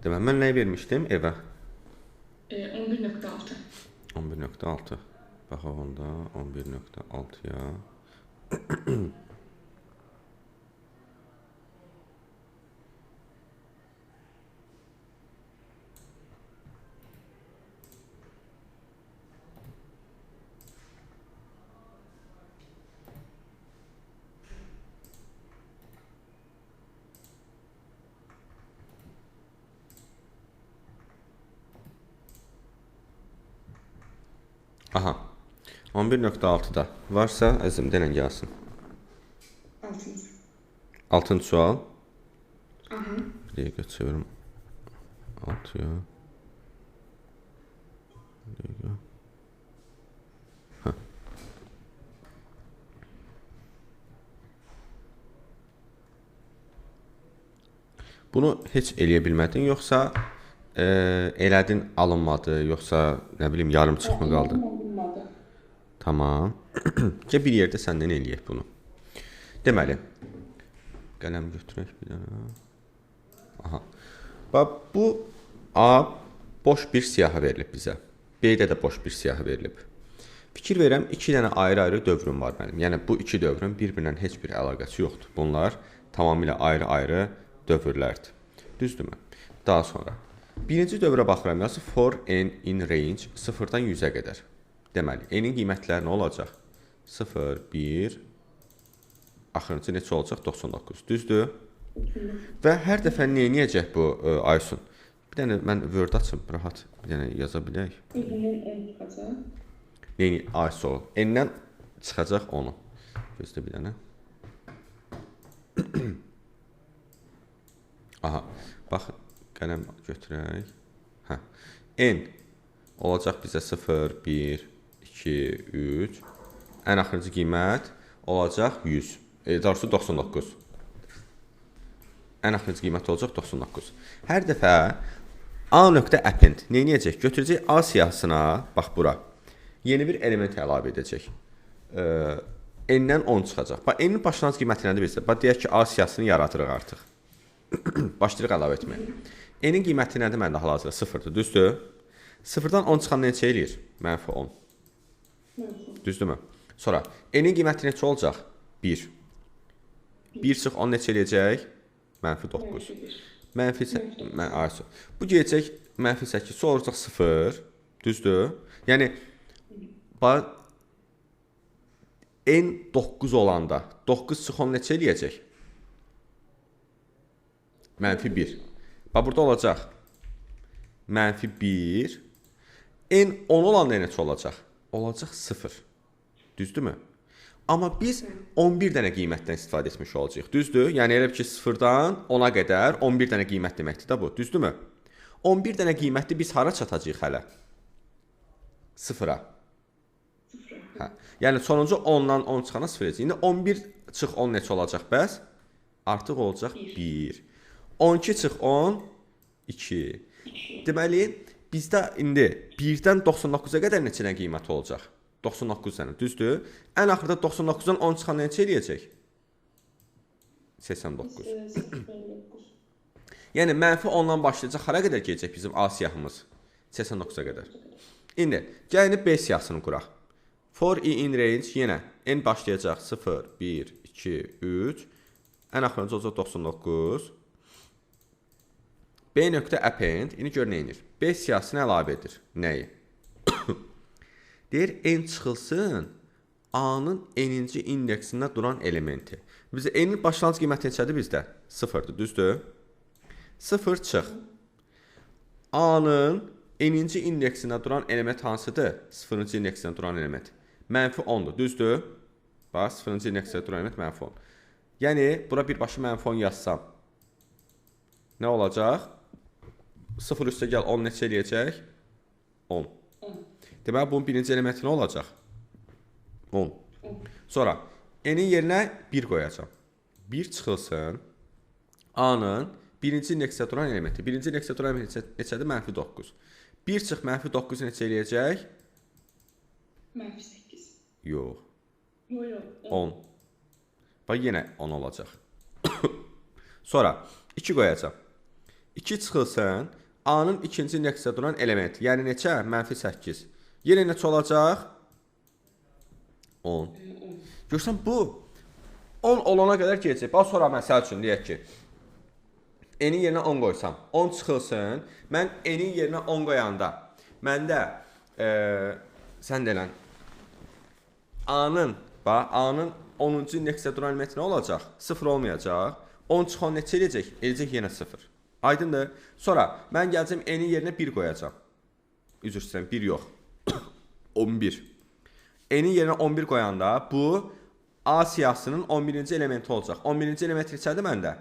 Deməli, mən nəyi vermişdim evə? 11.6. 11.6. Baxaq onda 11.6-ya. Aha. 11.6-da varsa əzim denən gəlsin. 6. 6-cı sual. Aha. Bir dəqiqə çevirim. 6-ya. Bir dəqiqə. Hə. Bunu heç eləyə bilmədin, yoxsa elədin, alınmadı, yoxsa nə bilim yarımçıq mı qaldı? Olmadı. Tamam. Gəl bir yerdə səndən eləyək bunu. Deməli, qələm götürək bir dənə. Aha. Bax, bu A boş bir siyahı verilib bizə. B-də də boş bir siyahı verilib. Fikir verirəm, iki dənə ayrı-ayrı dövrüm var mənim. Yəni, bu iki dövrün bir-birinə heç bir əlaqəsi yoxdur. Bunlar tamamilə ayrı-ayrı dövrlərdir. Düzdürmü? Daha sonra. Birinci dövrə baxıram, yazı for n in range 0-dan 100-ə qədər. Deməli, n-in qiymətləri nə olacaq? 0, 1, axırıncı neçə olacaq? 99. Düzdür? Və hər dəfə nə edəcək bu Aysun? Bir dənə mən Word açım, rahat bir dənə yaza bilək. N çıxacaq. Aysun, n-dən çıxacaq onu. Gözlə bir dənə. Aha, bax, qələm götürək. Hə, n olacaq bizə 0, 1, 2, 3. Ən axırıncı qiymət olacaq 100. Daha doğrusu 99. Ən axırıncı qiymət olacaq 99. Hər dəfə A.append nə edəcək? Götürəcək A siyahısına, bax bura, yeni bir element əlavə edəcək. N-dən 10 çıxacaq. Bax, N-in başlanğıc qiyməti nədir bizdə? Bax, deyək ki, A siyahısını yaradırıq artıq. Başlayırıq əlavə etməyə. N-in qiyməti nədir məndə hal-hazırda? 0-dır, düzdür? 0-dan 10 çıxan neçə eləyir? Mənfi 10. Düzdürmü? Sonra, N-in qiyməti neçə olacaq? 1. 1 çıx 10 neçə eləyəcək? Mənfi 9. Mənfi 8. Bu gələcək mənfi 8. Sonra olacaq 0. Düzdür? Yəni, bax, N 9 olanda 9 çıx 10 neçə eləyəcək? Mənfi 1. Bax, burada olacaq mənfi 1. N 10 olanda neçə olacaq? Olacaq 0. Düzdürmü? Amma biz 11 dənə qiymətdən istifadə etmiş olacaq. Düzdür? Yəni, elə ki, 0-dan 10-a qədər 11 dənə qiymət deməkdir də bu. Düzdürmü? 11 dənə qiymətli biz hara çatacaq hələ? 0-a. Hə. Yəni, sonuncu 10-dan 10 çıxana 0 edəcək. İndi 11 çıx 10 neçə olacaq bəs? Artıq olacaq 1. 12 çıx 10, 2. Deməli, bizdə indi 1-dən 99-a qədər neçə dənə qiymət olacaq? 99 dənə, düzdür? Ən axırda 99-dan 10 çıxan neçə eləyəcək? 89. Yəni, mənfi 10-dan başlayacaq, hara qədər gələcək bizim A siyahımız? 89-a qədər. İndi, gəlini B siyahısını quraq. For i in range yenə n başlayacaq 0, 1, 2, 3. Ən axırıncı olacaq 99. B.append, indi gör nə edir? B siyahısını əlavə edir. Nəyi? Deyir, n çıxılsın A-nın n-ci indeksində duran elementi. Bizə n-in başlanğıc qiyməti neçədir bizdə? 0-dır, düzdür? 0 çıx. A-nın n-ci indeksində duran element hansıdır? 0-cı indeksində duran element. Mənfi 10-dur, düzdür? Bax, 0-cı indeksində duran element mənfi 10. Yəni, bura birbaşa mənfi 10 yazsam. Nə olacaq? 0 üstə gəl 10 neçə eləyəcək? 10. Deməli, bunun birinci elementi nə olacaq? 10. Sonra, n-in yerinə 1 qoyacam. 1 çıxılsın. A-nın birinci indeksdə duran elementi. Birinci indeksdə duran elementi neçədir? Mənfi 9. 1 çıx mənfi 9 neçə eləyəcək? Mənfi 8. Yox. Yox. 10. Bax, yenə 10 olacaq. Sonra, 2 qoyacam. 2 çıxılsın, A-nın ikinci indeksdə duran element, yəni neçə? -8. Yenə neçə olacaq? 10. Görsən bu 10 olana qədər gedəcək. Bax sonra məsəl üçün deyək ki, n-in yerinə 10 qoysam, 10 çıxılsın. Mən n-in yerinə 10 qoyanda məndə sən deyilən A-nın 10-cu indeksdə duran element nə olacaq? 0 olmayacaq. 10 çıxan neçə eləyəcək? Eləyəcək yenə 0. Aydındır? Sonra mən gələcəm n-in yerinə 1 qoyacam. Üzr istəyirəm, 1 yox. 11. N-in yerinə 11 qoyanda bu A siyahısının 11-ci elementi olacaq. 11-ci element neçədir məndə?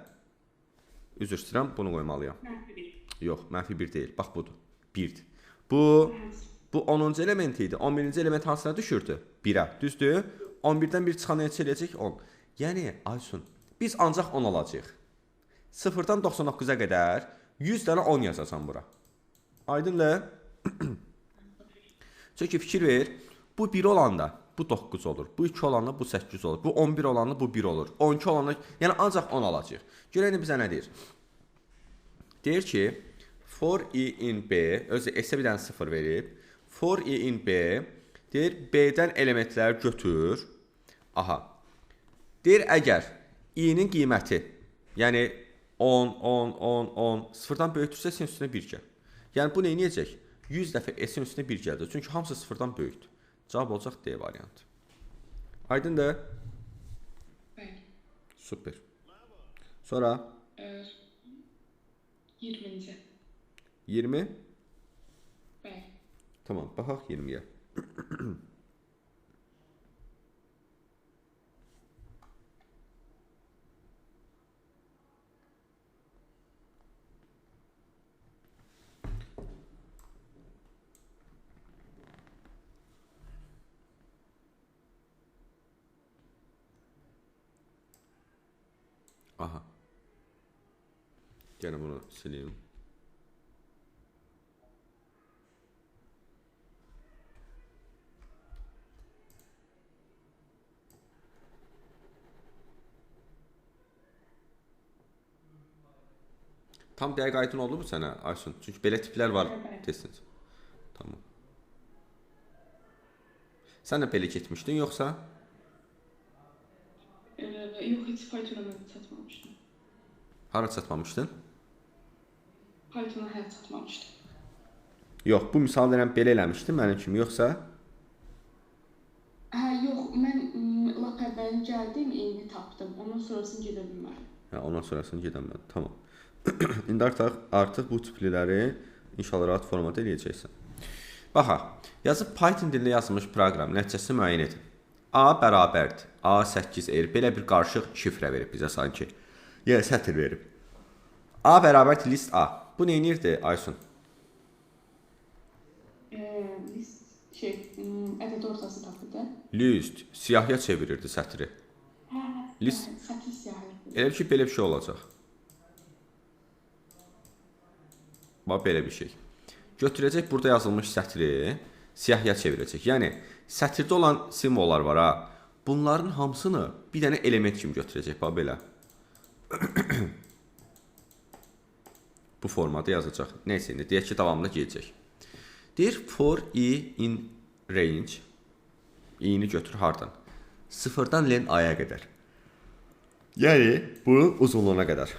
Üzr istəyirəm, bunu qoymalıyam. -1. Yox, -1 deyil. Bax budur. 1-dir. Bu 10-cu element idi. 11-ci element hansına düşürdü? 1-ə. Düzdür? 11-dən 1 çıxan neçə eləyəcək? 10. Yəni Aysun, biz ancaq 10 alacağıq. 0-dan 99-a qədər 100 dənə 10 yazacam bura. Aydındır? Çünki fikir ver, bu 1 olanda bu 9 olur. Bu 2 olanda bu 8 olur. Bu 11 olanda bu 1 olur. 12 olanda, yəni ancaq 10 alacağıq. Görək bizə nə deyir? Deyir ki, for i in b, özü s-ə bir dənə 0 verib. For i in b, deyir b-dən elementləri götür. Aha. Deyir əgər i-nin qiyməti, yəni 10, 10, 10, 10, 0-dan böyükdürsə s-in üstünə 1 gəl. Yəni bu nə edəcək? 100 dəfə s-in üstünə 1 gəldir. Çünki hamısı 0-dan böyükdür. Cavab olacaq D variantı. Aydındır? Bəli. Super. Sonra 20-ci. 20. Bəli. Tamam, baxaq 20-yə. Aha. Gene bunu sileyim. Tam dəqiq aydın oldu mu sənə Aysun? Çünki belə tiplər var testində. Tamam. Sən də belə getmişdin yoxsa? Yox, heç Python-a mən çatmamışdım. Hara çatmamışdın? Python-a hələ çatmamışdım. Yox, bu misal verəm belə eləmişdin mənim kimi yoxsa? Hə, yox, mən lap əvvəlin gəldim, eyni tapdım. Ondan sonrasını gedə bilmədim. Hə, ondan sonrasını gedə bilmədim. Tamam. İndi artıq bu tipliləri inşallah rahat formada eləyəcəksən. Baxaq, yazıb Python dilində yazılmış proqram nəticəsini müəyyən edin. A bərabərdir. A8R belə bir qarışıq şifrə verib bizə sanki. Yəni sətr verib. A bərabərdir list A. Bu nə edirdi Aysun? List ədəd ortası tapırdı. List siyahıya çevirirdi sətri. List sətr siyahı. Elə ki belə bir şey olacaq. Bax belə bir şey. Götürəcək burada yazılmış sətri siyahıya çevirəcək. Yəni sətirdə olan simvollar var ha. Bunların hamısını bir dənə element kimi götürəcək. Bax belə. Bu formada yazacaq. Nəysə indi deyək ki, davamında gedəcək. Deyir for i in range. i-ni götür hardan? 0-dan len a-ya qədər. Yəni bunun uzunluğuna qədər.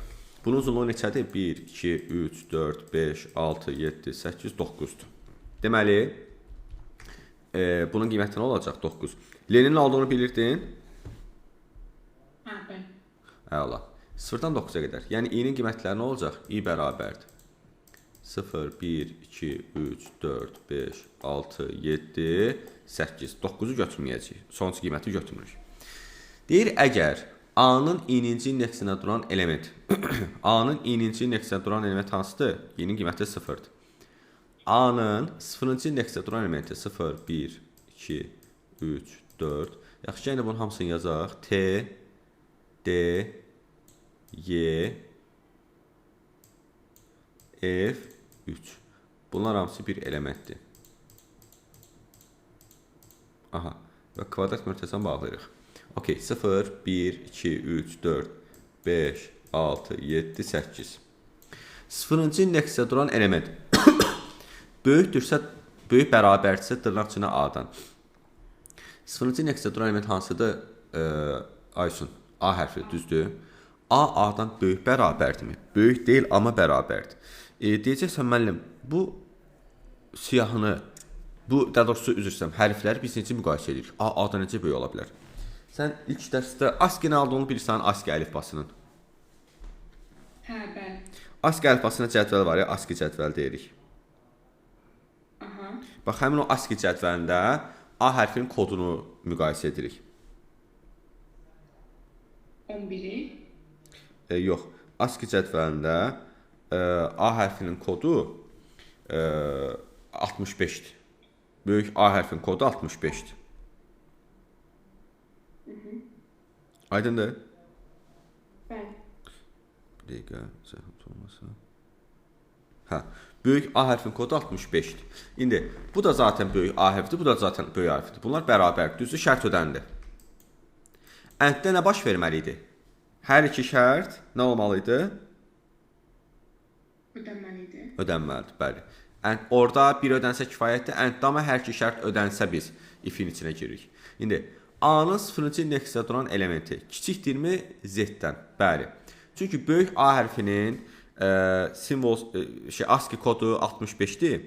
Bunun uzunluğu neçədir? 1, 2, 3, 4, 5, 6, 7, 8, 9-dur. Deməli, bunun qiyməti nə olacaq? 9. Lenin olduğunu bilirdin? Hə, bəli. Əla. 0-dan 9-a qədər. Yəni, i-nin qiymətləri nə olacaq? i bərabərdir. 0, 1, 2, 3, 4, 5, 6, 7, 8. 9-u götürməyəcəyik. Sonuncu qiyməti götürmürük. Deyir, əgər A-nın i-ninci indeksinə duran element A-nın i-ninci indeksinə duran element hansıdır? i-nin qiyməti 0-dır. A-nın 0-cı indeksdə duran elementi 0, 1, 2, 3, 4. Yaxşı, yəni bunun hamısını yazaq. T, D, Y, F, 3. Bunlar hamısı bir elementdir. Aha. Və kvadrat mötərizəni bağlayırıq. Okey, 0, 1, 2, 3, 4, 5, 6, 7, 8. Sıfırıncı indeksdə duran element böyükdürsə, böyük bərabərdirsə dırnaq içində A-dan. Sıfırıncı indeksdə duran element hansıdır? Aysun, A hərfi, düzdür. A, A-dan böyük bərabərdirmi? Böyük deyil, amma bərabərdir. Deyəcəksən, müəllim, bu siyahını, daha doğrusu üzr istəyirəm, hərfləri biz necə müqayisə edirik? A, A-dan necə böyük ola bilər? Sən ilk dərsdə ASCII nə olduğunu bilirsən, ASCII əlifbasının. Hə, bəli. ASCII əlifbasına cədvəl var ya, ASCII cədvəl deyirik. Aha. Bax, həmin o ASCII cədvəlində A hərfinin kodunu müqayisə edirik. 11-i. Yox, ASCII cədvəlində A hərfinin kodu 65-dir. Böyük A hərfinin kodu 65-dir. Aydındır? Bəli. Bir dəqiqə, zəhmət olmasa. Hə, böyük A hərfinin kodu 65-dir. İndi, bu da zaten böyük A hərfidir, bu da zaten böyük A hərfidir. Bunlar bərabərdir, düzdür, şərt ödəndi. Ənddə nə baş verməli idi? Hər iki şərt nə olmalı idi? Ödənməlidir. Ödənməlidir, bəli. Orada bir ödənsə kifayətdir, ənddə amma hər iki şərt ödənsə biz ifin içinə giririk. İndi, A-nın sıfırıncı indeksdə duran elementi kiçikdirmi Z-dən? Bəli. Çünki böyük A hərfinin simvol, ASCII kodu 65-dir.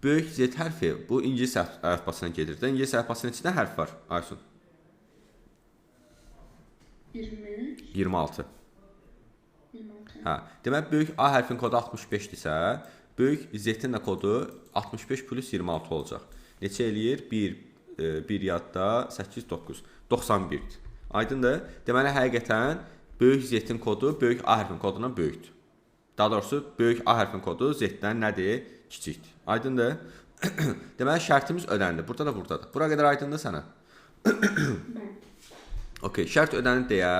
Böyük Z hərfi bu ingilis əlifbasına gedir. İngilis əlifbasının içində hərf var, Aysun. 23. 26. 26. Hə, demək böyük A hərfinin kodu 65-dirsə, böyük Z-in də kodu 65 plus 26 olacaq. Neçə eləyir? 1 yadda 8, 9. 91-dir. Aydındır? Deməli, həqiqətən böyük Z-in kodu böyük A hərfinin kodundan böyükdür. Daha doğrusu, böyük A hərfinin kodu Z-dən nədir? Kiçikdir. Aydındır? Deməli, şərtimiz ödəndi. Burada da, buradadır. Bura qədər aydındır sənə? Okay, şərt ödənir deyə,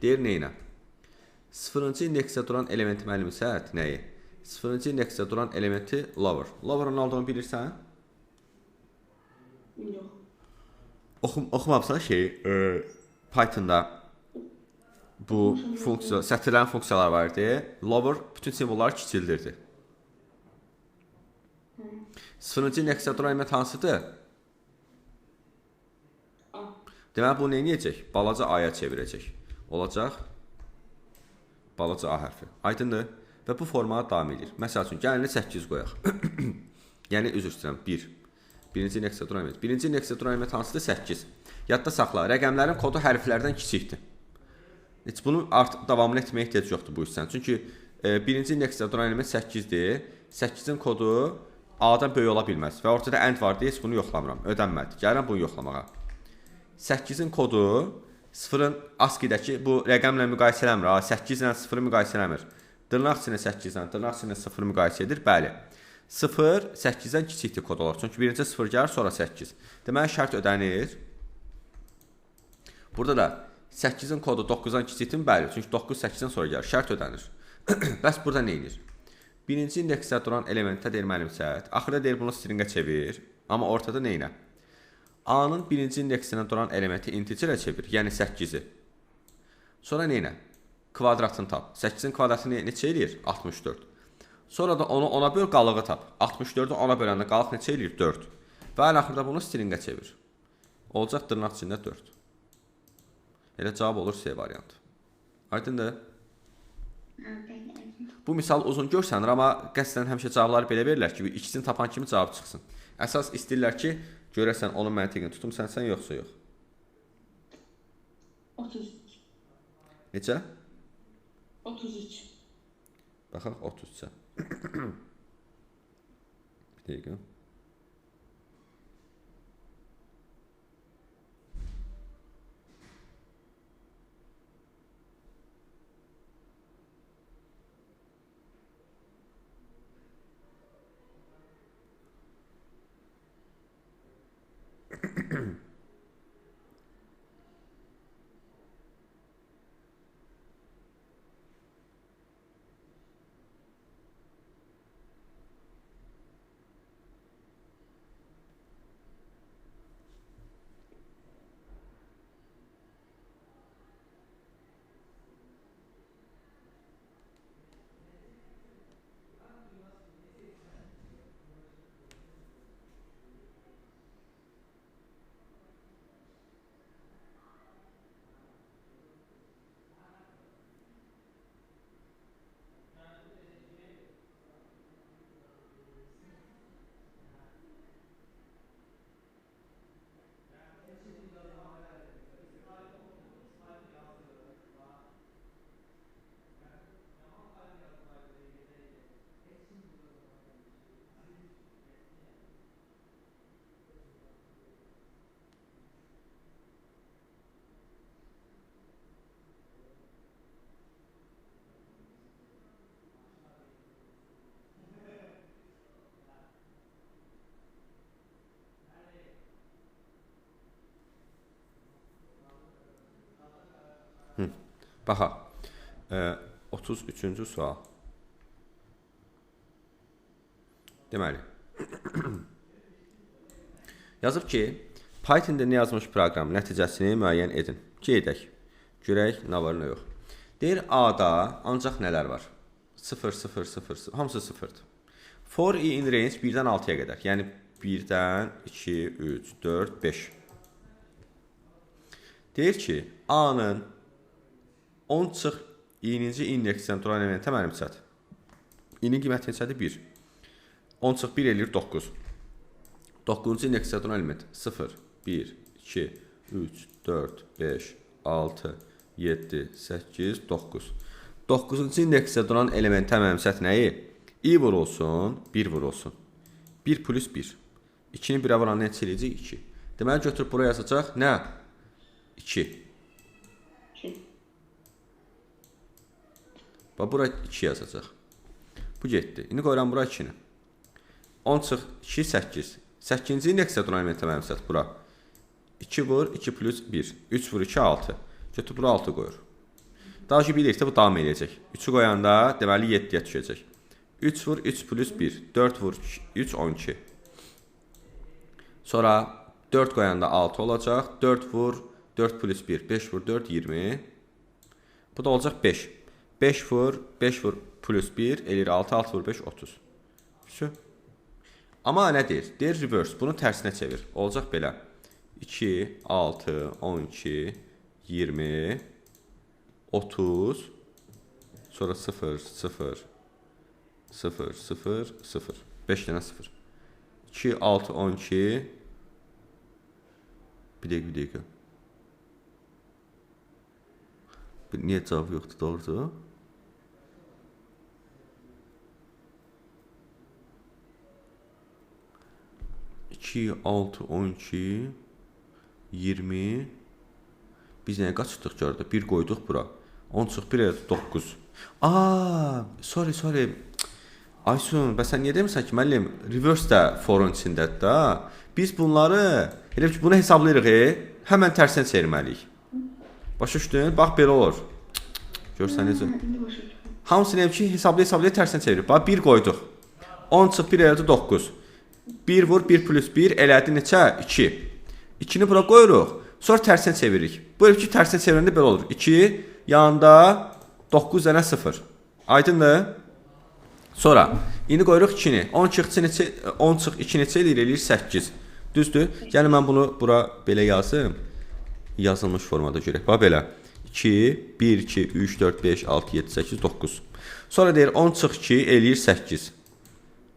deyir neynə? Sıfırıncı indeksdə duran elementi müəllim səhət nəyi? Sıfırıncı indeksdə duran elementi lower. Lower'ın olduğunu bilirsən? Yox. Oxumabsan Python'da bu funksiya, sətirlərin funksiyaları var idi. Lower bütün simvolları kiçildirdi. Sıfırıncı indeksdə duran element hansıdır? A. Deməli, bunu neyəcək? Balaca A-ya çevirəcək. Olacaq balaca A hərfi. Aydındır? Və bu formada davam edir. Məsəl üçün, gəlini 8 qoyaq. Yəni, üzr istəyirəm, 1. Birinci indeksdə duran element. Birinci indeksdə duran element hansıdır? 8. Yadda saxla, rəqəmlərin kodu hərflərdən kiçikdir. Heç bunun davamını etməyə ehtiyac yoxdur bu işdən. Çünki birinci indeksdə duran element 8-dir. 8-in kodu A-dan böyük ola bilməz. Və ortada ənd var deyə heç bunu yoxlamıram. Ödənmədi. Gəlirəm bunu yoxlamağa. 8-in kodu 0-ın ASCII-dəki bu rəqəmlə müqayisə eləmir. 8 ilə 0-ı müqayisə eləmir. Dırnaq içində 8 ilə, dırnaq içində 0-ı müqayisə edir. Bəli. 0 8-dən kiçikdir kod olar. Çünki birinci 0 gəlir, sonra 8. Deməli, şərt ödənir. Burada da 8-in kodu 9-dan kiçikdir. Bəli, çünki 9 8-dən sonra gəlir. Şərt ödənir. Bəs burada nə edir? Birinci indeksdə duran elementə deyir müəllim səhət. Axırda deyir bunu stringə çevir. Amma ortada nə ilə? A-nın birinci indeksində duran elementi integerə çevir. Yəni 8-i. Sonra nə ilə? Kvadratını tap. 8-in kvadratını neçə eləyir? 64. Sonra da onu 10-a böl, qalığı tap. 64-ü 10-a böləndə qalıq neçə eləyir? 4. Və ən axırda bunu stringə çevir. Olacaq dırnaq içində 4. Elə cavab olur C variantı. Aydındır? Bu misal uzun görsənir, amma qəsdən həmişə cavabları belə verirlər ki, ikisini tapan kimi cavab çıxsın. Əsas istəyirlər ki, görəsən onun məntiqini tutumsan sən yoxsa yox. 33. Necə? 33. Baxaq 33-ə. Bir dəqiqə. Baxaq. 33-cü sual. Deməli. Yazıb ki, Python dilində yazmış proqram nəticəsini müəyyən edin. Gedək. Görək, nə var, nə yox. Deyir, A-da ancaq nələr var? 0, 0, 0, 0, hamısı 0-dır. For i in range 1-dən 6-ya qədər. Yəni, 1-dən 2, 3, 4, 5. Deyir ki, A-nın 10 çıx i-ci indeksdən duran elementə mənimsət. I-nin qiyməti neçədir? 1. 10 çıx 1 eləyir 9. 9-cu indeksdə duran element 0, 1, 2, 3, 4, 5, 6, 7, 8, 9. 9-cu indeksdə duran elementə mənimsət nəyi? I vurulsun, 1 vurulsun. 1 plus 1. 2-ni 1-ə vuran neçə eləyəcək? 2. Deməli, götürüb buraya yazacaq. Nə? 2. Bax, bura 2 yazacaq. Bu getdi. İndi qoyuram bura 2-ni. 10 çıx 2, 8. 8-ci indeksdə duran elementə mənimsət bura. 2 vur, 2 plus 1. 3 vur, 2, 6. Götürüb bura 6 qoyur. Daha ki, bilirik də bu davam eləyəcək. 3-ü qoyanda, deməli 7-yə düşəcək. 3 vur, 3 plus 1. 4 vur, 3, 12. Sonra 4 qoyanda 6 olacaq. 4 vur, 4 plus 1. 5 vur, 4, 20. Bu da olacaq 5. 5 vur, 5 vur plus 1. Eləyir 6, 6 vur, 5, 30. Şu. Amma nə deyir? Deyir reverse. Bunu tərsinə çevir. Olacaq belə. 2, 6, 12, 20, 30, sonra 0, 0, 0, 0, 0. 5 dənə 0. 2, 6, 12. Bir dəqiqə. Niyə cavab yoxdur, doğrudur? İki, 6, 12, 20. Biz nəyə qaçdıq gördük? 1 qoyduq bura. 10 çıx 1 elədi 9. Sorry. Aysun, bəs sən niyə demirsən ki, müəllim, reverse də forun içindədir da. Biz bunları, elə ki, bunu hesablayırıq, həmən tərsinə çevirməliyik. Başa düşdün? Bax, belə olur. Görsən necə? Hamısını elə ki, hesablaya tərsinə çevirib. Bax, 1 qoyduq. 10 çıx 1 elədi 9. 1 vur, 1 plus 1 elədi neçə? 2. 2-ni bura qoyuruq. Sonra tərsinə çeviririk. Bu ki, tərsinə çevirəndə belə olur. 2, yanında 9 dənə 0. Aydındır? Sonra, indi qoyuruq 2-ni. 10 çıx 2 neçə eləyir? 8. Düzdür? Yəni, mən bunu bura belə yazım. Yazılmış formada görək. Bax, belə. 2, 1, 2, 3, 4, 5, 6, 7, 8, 9. Sonra deyir 10 çıx 2 eləyir 8.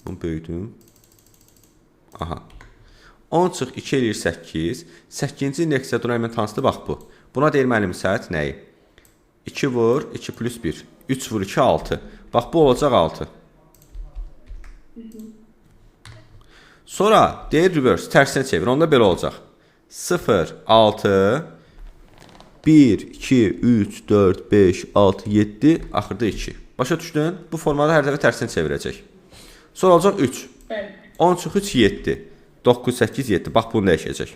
Bunu böyüdüm. Aha. 10 çıx 2 eləyir 8. 8-ci indeksdə duran element hansıdır? Bax bu. Buna deyir mənimsət nəyi? 2 vur, 2 plus 1. 3 vur, 2, 6. Bax bu olacaq 6. Sonra deyir reverse, tərsinə çevir. Onda belə olacaq. 0, 6, 1, 2, 3, 4, 5, 6, 7, axırda 2. Başa düşdün? Bu formada hər dəfə tərsinə çevirəcək. Sonra olacaq 3. 10 çıx 3, 7. 9, 8, 7. Bax, bunu dəyişəcək.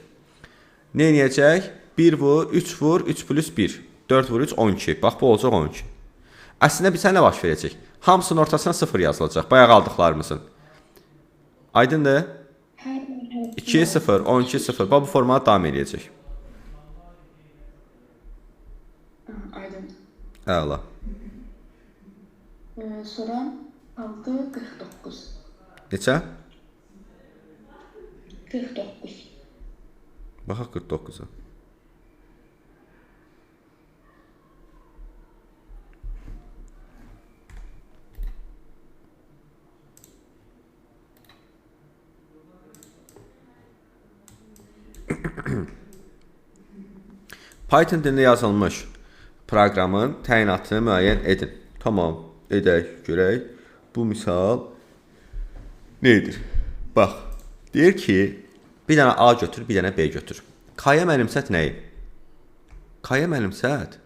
Nə eləyəcək? 1 vur, 3 vur, 3 plus 1. 4 vur, 3, 12. Bax, bu olacaq 12. Əslində, bizə nə baş verəcək? Hamısının ortasına 0 yazılacaq. Bayaq aldıqlarımızın. Aydındır? 2, 0, 12, 0. Bax, bu formada davam eləyəcək. Aydındır. Əla. Sonra 6, 49. Neçə? 49. Baxaq 49-a. Python dilində yazılmış proqramın təyinatını müəyyən edin. Tamam, edək, görək. Bu misal nədir? Bax, deyir ki, bir dənə A götür, bir dənə B götür. K-yə mənimsət nəyi? K-yə mənimsət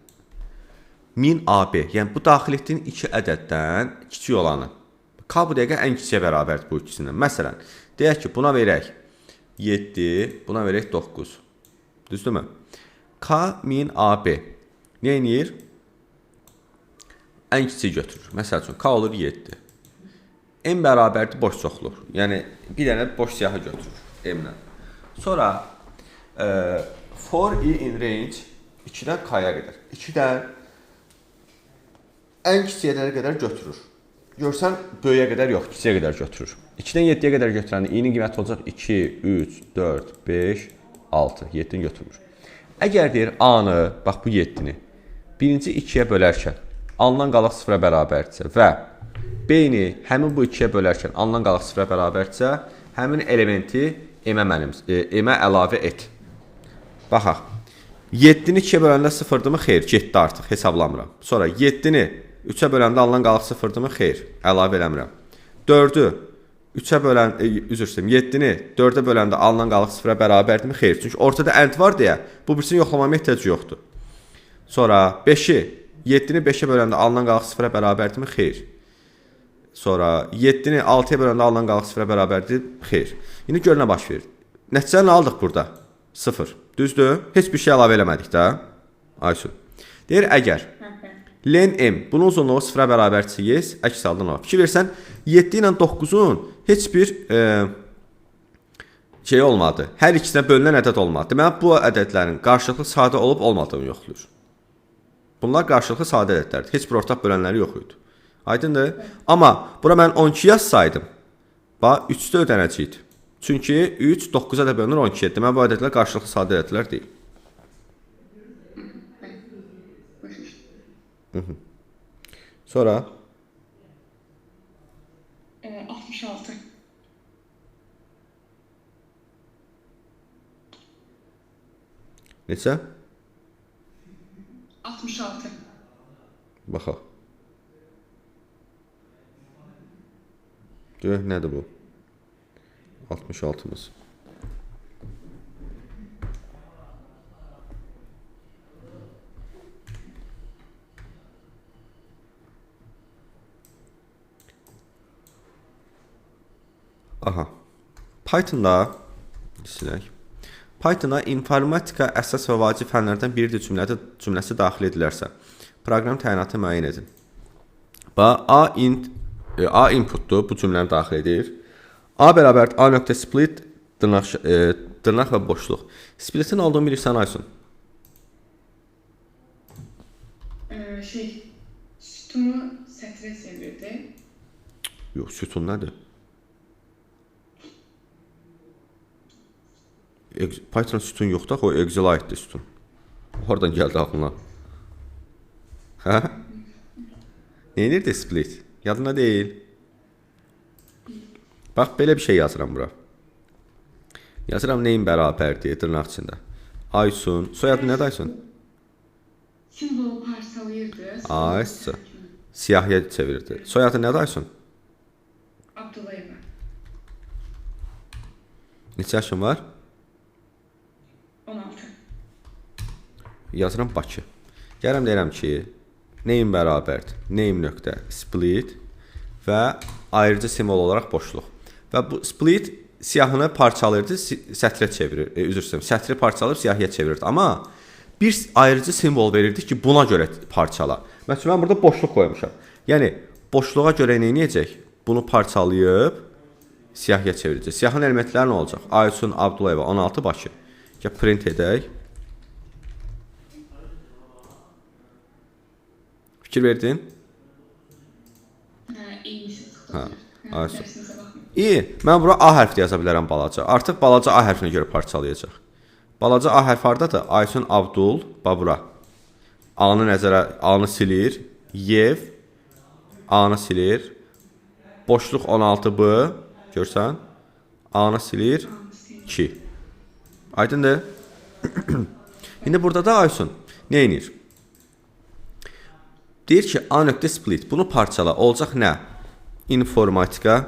1000 AB. Yəni, bu daxil etdiyin 2 ədəddən kiçik olanı. K bu dəqiqə ən kiçiyə bərabərdir bu ikisindən. Məsələn, deyək ki, buna verək 7, buna verək 9. Düzdürmü? K 1000 AB. Nə edir? ən kiçiyi götürür. Məsəl üçün, k olur 7. M bərabərdir boş çoxluq. Yəni, bir dənə boş siyahı götürür M-lə. Sonra, for i in range 2-dən k-ya qədər. 2-dən ən kiçiyə qədər götürür. Görsən, böyüyə qədər yox, kiçiyə qədər götürür. 2-dən 7-yə qədər götürəndə i-nin qiyməti olacaq 2, 3, 4, 5, 6, 7-ni götürmür. Əgər deyir A-nı, bax bu 7-ni, birinci 2-yə bölərkən alınan qalıq 0-a bərabərdirsə və B-ni həmin bu 2-yə bölərkən alınan qalıq 0-a bərabərdirsə, həmin elementi M-ə əlavə et. Baxaq, 7-ni 2-yə böləndə 0-dırmı? Xeyr, getdi artıq, hesablamıram. Sonra 7-ni 3-ə böləndə alınan qalıq 0-dırmı? Xeyr, əlavə eləmirəm. 4-ü 3-ə böləndə, üzr istəyirəm, 7-ni 4-ə böləndə alınan qalıq 0-a bərabərdirmi? Xeyr, çünki ortada ənd var deyə bu birisini yoxlamama ehtiyacı yoxdur. Sonra 5-i 7-ni 5-ə böləndə alınan qalıq 0-a bərabərdirmi? Xeyr. Sonra 7-ni 6-ya böləndə alınan qalıq 0-a bərabərdir? Xeyr. İndi gör nə baş verir. Nəticəni aldıq burada. 0. Düzdür? Heç bir şey əlavə eləmədik də. Aysun. Deyir, əgər len m bunun uzunluğu 0-a bərabərdirsə yes, əks halda nə var? Fikir versən, 7 ilə 9-un heç bir şey olmadı. Hər ikisinə bölünən ədəd olmadı. Deməli, bu ədədlərin qarşılıqlı sadə olub olmadığını yoxlayır. Bunlar qarşılıqlı sadə ədədlərdir. Heç bir ortaq bölənləri yox idi. Aydındır? Amma bura mən 12 yazsaydım, bax, 3-də ödənəcəkdir. Çünki 3 9-a da bölünür 12-yə. Deməli, bu ədədlər qarşılıqlı sadə ədədlər deyil. Sonra 66. Neçə? 66. Baxaq. Görək, nədir bu? 66-mız. Aha. Pythonda silək. Pythonda informatika əsas və vacib fənlərdən biridir cümləsi daxil edilərsə, proqram təyinatı müəyyən edin. A inputdur, bu cümləni daxil edir. A bərabər A.split dırnaq və boşluq. Splitin olduğunu bilirsən, Aysun? Sütunu sətrə çevirdi. Yox, sütun nədir? Python sütun yoxdur, o Excel-ə aiddir sütun. Oradan gəldi ağlına. Hə? Neyinirdi split? Yadına deyil. Bax, belə bir şey yazıram bura. Yazıram neyin bərabərdir, dırnaq içində. Aysun. Soyadı nədir Aysun? Simvolu parçalayırdı. Aysun. Siyahıya çevirirdi. Soyadı nədir Aysun? Abdullayeva. Neçə yaşın var? 16. Yazıram Bakı. Gələm deyirəm ki, neyin bərabərdir? Name nöqtə split və ayrıcı simvol olaraq boşluq. Və bu split siyahını parçalayırdı, sətrə çevirir. Üzr istəyirəm, sətri parçalayıb siyahıya çevirirdi. Amma bir ayrıcı simvol verirdi ki, buna görə parçala. Məsələn, mən burada boşluq qoymuşam. Yəni, boşluğa görə nə edəcək? Bunu parçalayıb siyahıya çevirəcək. Siyahın elementləri nə olacaq? Aysun Abdullayeva 16 Bakı. Gəl print edək. Fikir verdin? Hə, Aysun. İyi, mən bura A hərfi yaza bilərəm balaca. Artıq balaca A hərfinə görə parçalayacaq. Balaca A hərfi hardadır? Aysun Abdul, bura. A-nı silir. Yev, A-nı silir. Boşluq 16B, görsən? A-nı silir. 2. Aydındır? İndi burada da Aysun nə edir? Deyir ki, A.split bunu parçala. Olacaq nə? İnformatika,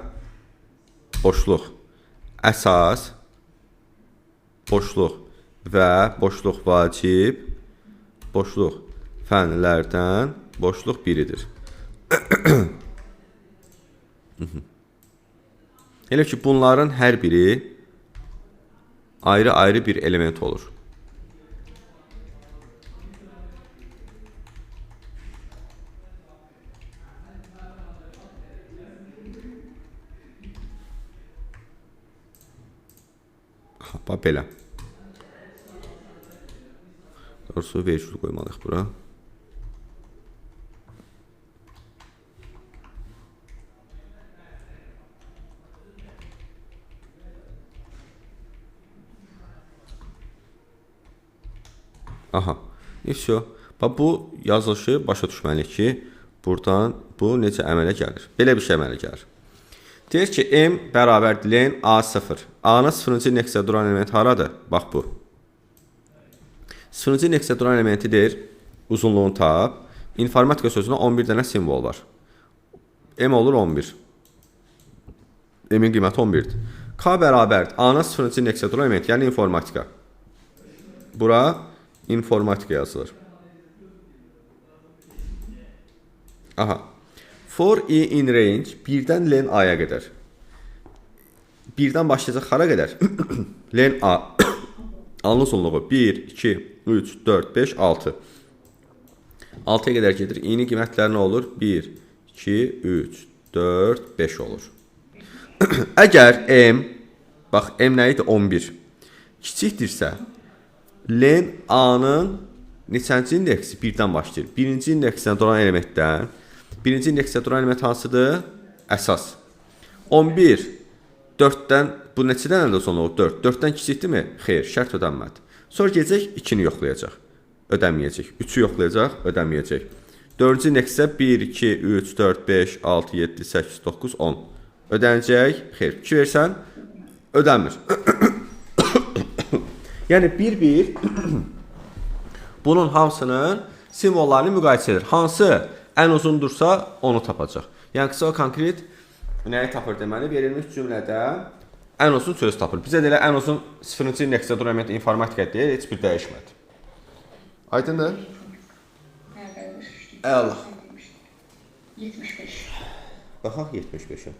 boşluq, əsas, boşluq və boşluq vacib, boşluq fənlərdən, boşluq biridir. Elə ki, bunların hər biri ayrı-ayrı bir element olur. Bax belə. Doğrusu vergül qoymalıyıq bura. Aha. Neyse. Bax bu yazılışı başa düşməliyik ki, buradan bu necə əmələ gəlir. Belə bir şey əmələ gəlir. Deyir ki, M bərabərdir len A0. A-nın 0-cı indeksdə duran element haradır? Bax bu. 0-cı indeksdə duran elementidir. Uzunluğunu tap. İnformatika sözünə 11 dənə simvol var. M olur 11. M-in qiyməti 11-dir. K bərabərdir. A-nın 0-cı indeksdə duran element, yəni informatika. Bura informatika yazılır. Aha. For i in range 1-dən len a-ya qədər. 1-dən başlayacaq hara qədər? Len a. A-nın uzunluğu 1, 2, 3, 4, 5, 6. 6-ya qədər gedir. İ'nin qiymətləri nə olur? 1, 2, 3, 4, 5 olur. Əgər m, bax m nə idi? 11. Kiçikdirsə, len a-nın neçənci indeksi 1-dən başlayır? Birinci indeksdən duran elementdən. Birinci indeksdə duran element hansıdır? Əsas. 11, 4-dən, bu neçədən əldə sonluğu? 4. 4-dən kiçikdirmi? Xeyr, şərt ödənmədi. Sonra gələcək 2-ni yoxlayacaq. Ödənməyəcək. 3-ü yoxlayacaq, ödənməyəcək. 4-cü indeksdə 1, 2, 3, 4, 5, 6, 7, 8, 9, 10. Ödənəcək. Xeyr, 2 versən, ödənmir. Yəni 1-1 bunun hamısının simvollarını müqayisə edir. Hansı ən uzundursa onu tapacaq. Yəni qısa və konkret nəyi tapır deməli? Verilmiş cümlədə ən uzun söz tapır. Bizə də elə ən uzun 0-cı indeksdə duran element informatika deyil, heç bir dəyişmədi. Aydındır? Əla. 75. Baxaq 75-ə.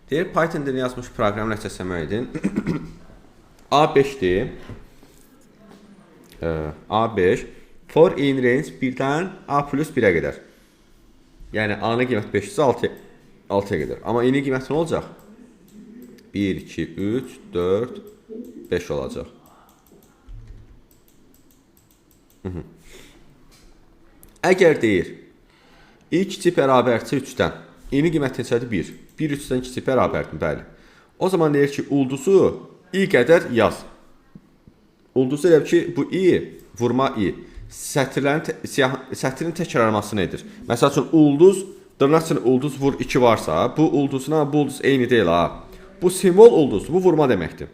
Deyir, Python dilini yazmış proqram nəticəsəmə edin. A5-dir. A5. For in range 1-dən A plus 1-ə qədər. Yəni, A-nın qiyməti 5-sə 6-ya qədər. Amma i-nin qiyməti nə olacaq? 1, 2, 3, 4, 5 olacaq. Əgər deyir, i kiçik bərabərçi 3-dən, i-nin qiyməti neçədir? 1. 1 3-dən kiçik bərabərdir, bəli. O zaman deyir ki, ulduzu i qədər yaz. Ulduzu elə ki, bu i, vurma i. Sətrin təkrarlamasını edir. Məsəl üçün, ulduz, dırnaq üçün ulduz vur 2 varsa, bu ulduzla bu ulduz eyni deyil ha. Bu simvol ulduz, bu vurma deməkdir.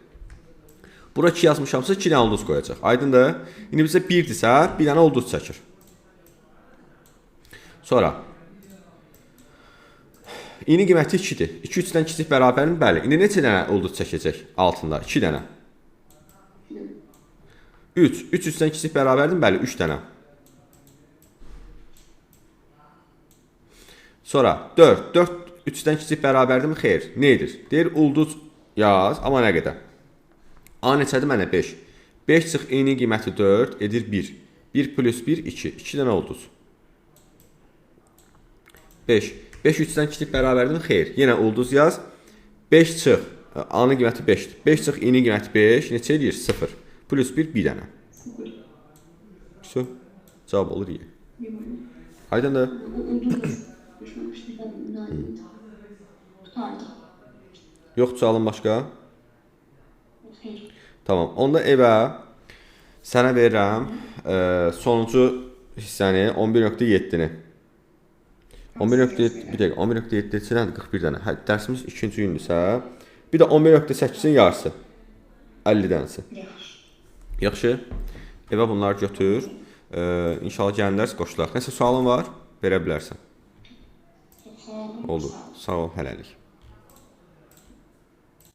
Bura 2 yazmışamsa 2 dənə ulduz qoyacaq. Aydındır? İndi bizə 1-dirsə, bir dənə ulduz çəkir. Sonra i-nin qiyməti 2-dir. 2 3-dən kiçik bərabərmi? Bəli. İndi neçə dənə ulduz çəkəcək altında? 2 dənə. 3. 3 3-dən kiçik bərabərdir? Bəli, 3 dənə. Sonra 4. 4 3-dən kiçik bərabərdirmi? Xeyr. Nə edir? Deyir, ulduz yaz, amma nə qədər? A neçədir mənə? 5. 5 çıx i-nin qiyməti 4, edir 1. 1 plus 1, 2. 2 dənə ulduz. 5. 5 3-dən kiçik bərabərdir? Xeyr. Yenə ulduz yaz. 5 çıx. A-nın qiyməti 5-dir. 5 çıx i-nin qiyməti 5. Neçə edir? 0. Plus 1, bir dənə. 0. Cavab olur iyi. Aydındır? Yox, sualın başqa? Tamam. Onda evə sənə verirəm sonuncu hissəni 11.7-ni. 11.7, bir dəqiqə, 11.7 neçədir? 41 dənə. Hə, dərsimiz 2-ci gündürsə, bir də 11.8-in yarısı. 50 dənəsi. Yaxşı. Evə bunları götür. İnşallah gələn dərs qoşulaq. Nəsə sualın var? Verə bilərsən. Olur. Sağ ol, hələlik.